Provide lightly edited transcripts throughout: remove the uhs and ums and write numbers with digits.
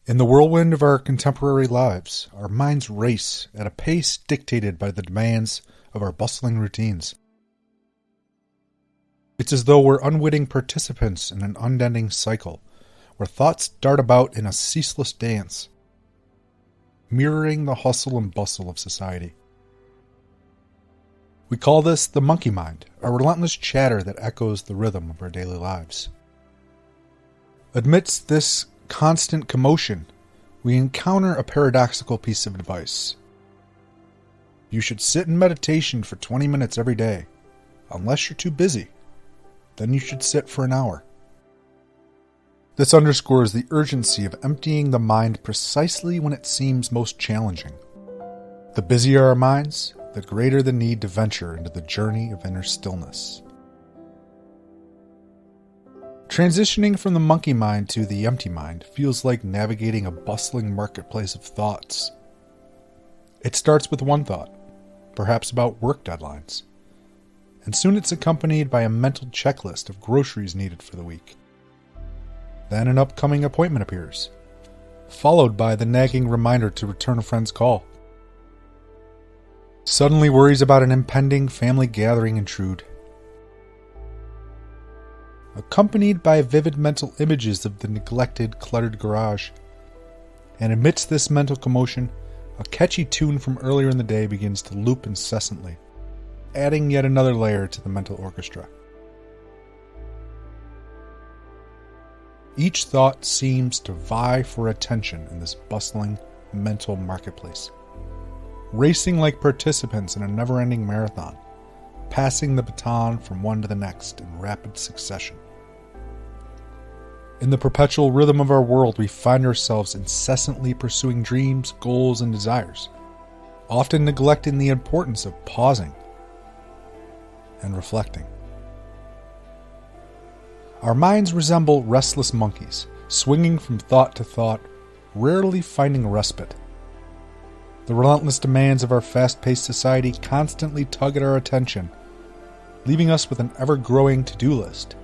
In the whirlwind of our contemporary lives, our minds race at a pace dictated by the demands of our bustling routines. It's as though we're unwitting participants in an unending cycle, where thoughts dart about in a ceaseless dance, mirroring the hustle and bustle of society. We call this the monkey mind, a relentless chatter that echoes the rhythm of our daily lives. Amidst this constant commotion, we encounter a paradoxical piece of advice. You should sit in meditation for 20 minutes every day. Unless you're too busy, then you should sit for an hour. This underscores the urgency of emptying the mind precisely when it seems most challenging. The busier our minds, the greater the need to venture into the journey of inner stillness. Transitioning from the monkey mind to the empty mind feels like navigating a bustling marketplace of thoughts. It starts with one thought, perhaps about work deadlines, and soon it's accompanied by a mental checklist of groceries needed for the week. Then an upcoming appointment appears, followed by the nagging reminder to return a friend's call. Suddenly worries about an impending family gathering intrude, accompanied by vivid mental images of the neglected, cluttered garage. And amidst this mental commotion, a catchy tune from earlier in the day begins to loop incessantly, adding yet another layer to the mental orchestra. Each thought seems to vie for attention in this bustling mental marketplace, racing like participants in a never-ending marathon, passing the baton from one to the next in rapid succession. In the perpetual rhythm of our world, we find ourselves incessantly pursuing dreams, goals, and desires, often neglecting the importance of pausing and reflecting. Our minds resemble restless monkeys, swinging from thought to thought, rarely finding respite. The relentless demands of our fast-paced society constantly tug at our attention, leaving us with an ever-growing to-do list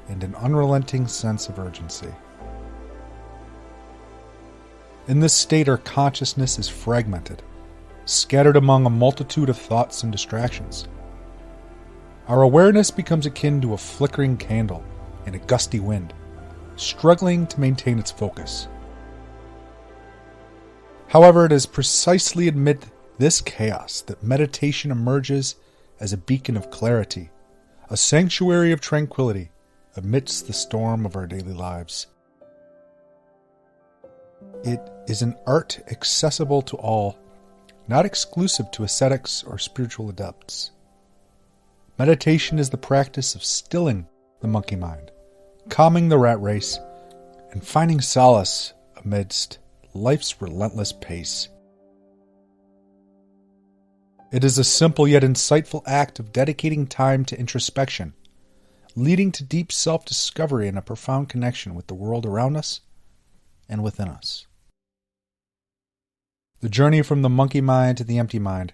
and an unrelenting sense of urgency. In this state, our consciousness is fragmented, scattered among a multitude of thoughts and distractions. Our awareness becomes akin to a flickering candle in a gusty wind, struggling to maintain its focus. However, it is precisely amid this chaos that meditation emerges as a beacon of clarity, a sanctuary of tranquility amidst the storm of our daily lives. It is an art accessible to all, not exclusive to ascetics or spiritual adepts. Meditation is the practice of stilling the monkey mind, calming the rat race, and finding solace amidst life's relentless pace. It is a simple yet insightful act of dedicating time to introspection, leading to deep self-discovery and a profound connection with the world around us and within us. The journey from the monkey mind to the empty mind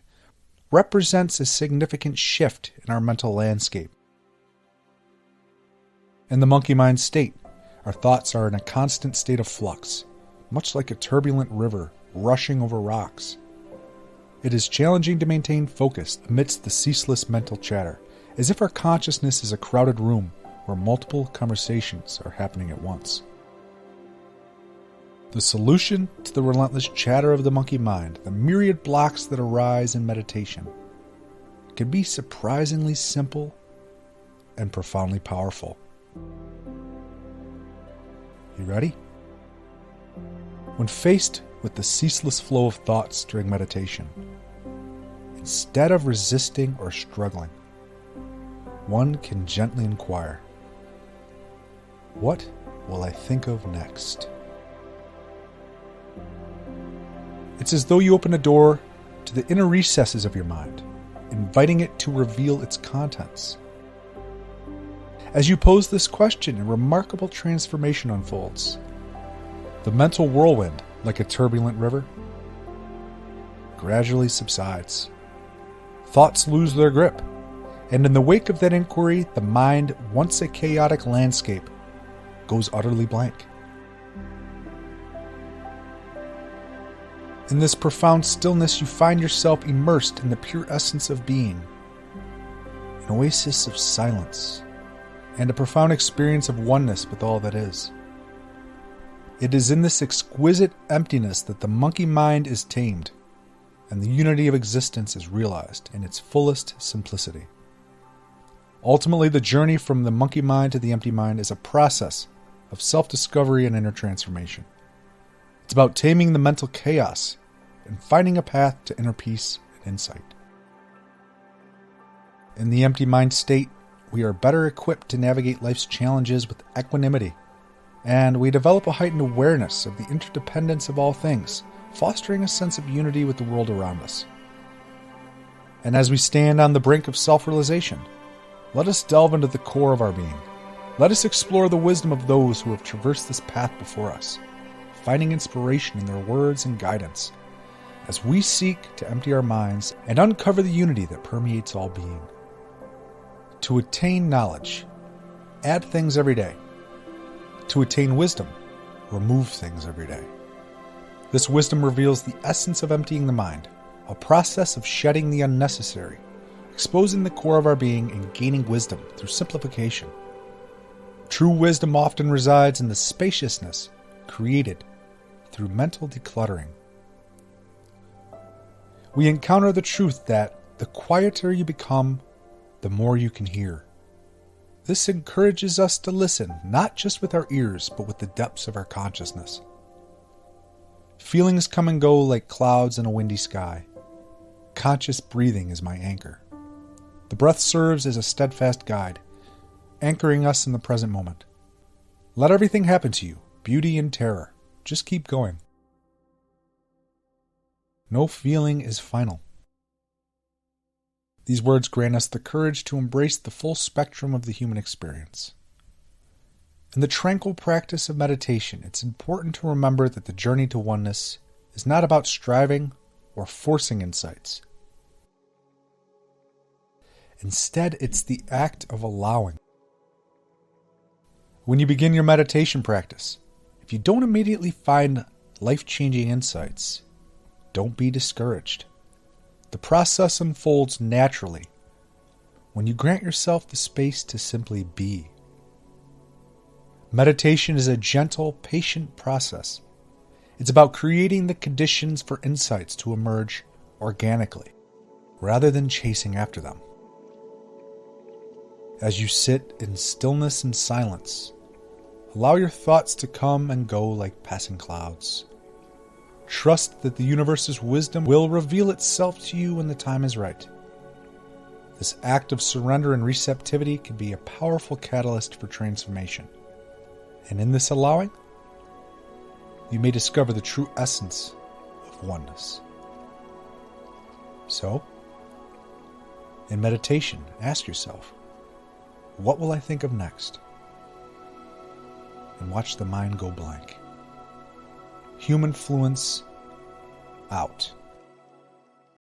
represents a significant shift in our mental landscape. In the monkey mind state, our thoughts are in a constant state of flux, much like a turbulent river rushing over rocks. It is challenging to maintain focus amidst the ceaseless mental chatter, as if our consciousness is a crowded room where multiple conversations are happening at once. The solution to the relentless chatter of the monkey mind, the myriad blocks that arise in meditation, can be surprisingly simple and profoundly powerful. You ready? When faced with the ceaseless flow of thoughts during meditation, instead of resisting or struggling, one can gently inquire, what will I think of next? It's as though you open a door to the inner recesses of your mind, inviting it to reveal its contents. As you pose this question, a remarkable transformation unfolds. The mental whirlwind, like a turbulent river, gradually subsides. Thoughts lose their grip, and in the wake of that inquiry, the mind, once a chaotic landscape, goes utterly blank. In this profound stillness, you find yourself immersed in the pure essence of being, an oasis of silence, and a profound experience of oneness with all that is. It is in this exquisite emptiness that the monkey mind is tamed, and the unity of existence is realized in its fullest simplicity. Ultimately, the journey from the monkey mind to the empty mind is a process of self-discovery and inner transformation. It's about taming the mental chaos and finding a path to inner peace and insight. In the empty mind state, we are better equipped to navigate life's challenges with equanimity, and we develop a heightened awareness of the interdependence of all things, fostering a sense of unity with the world around us. And as we stand on the brink of self-realization, let us delve into the core of our being. Let us explore the wisdom of those who have traversed this path before us, finding inspiration in their words and guidance, as we seek to empty our minds and uncover the unity that permeates all being. To attain knowledge, add things every day. To attain wisdom, remove things every day. This wisdom reveals the essence of emptying the mind, a process of shedding the unnecessary, exposing the core of our being and gaining wisdom through simplification. True wisdom often resides in the spaciousness created through mental decluttering. We encounter the truth that the quieter you become, the more you can hear. This encourages us to listen, not just with our ears, but with the depths of our consciousness. Feelings come and go like clouds in a windy sky. Conscious breathing is my anchor. The breath serves as a steadfast guide, anchoring us in the present moment. Let everything happen to you, beauty and terror. Just keep going. No feeling is final. These words grant us the courage to embrace the full spectrum of the human experience. In the tranquil practice of meditation, it's important to remember that the journey to oneness is not about striving or forcing insights. Instead, it's the act of allowing. When you begin your meditation practice, if you don't immediately find life-changing insights, don't be discouraged. The process unfolds naturally when you grant yourself the space to simply be. Meditation is a gentle, patient process. It's about creating the conditions for insights to emerge organically, rather than chasing after them. As you sit in stillness and silence, allow your thoughts to come and go like passing clouds. Trust that the universe's wisdom will reveal itself to you when the time is right. This act of surrender and receptivity can be a powerful catalyst for transformation. And in this allowing, you may discover the true essence of oneness. So, in meditation, ask yourself, what will I think of next? And watch the mind go blank. Humanfluence out.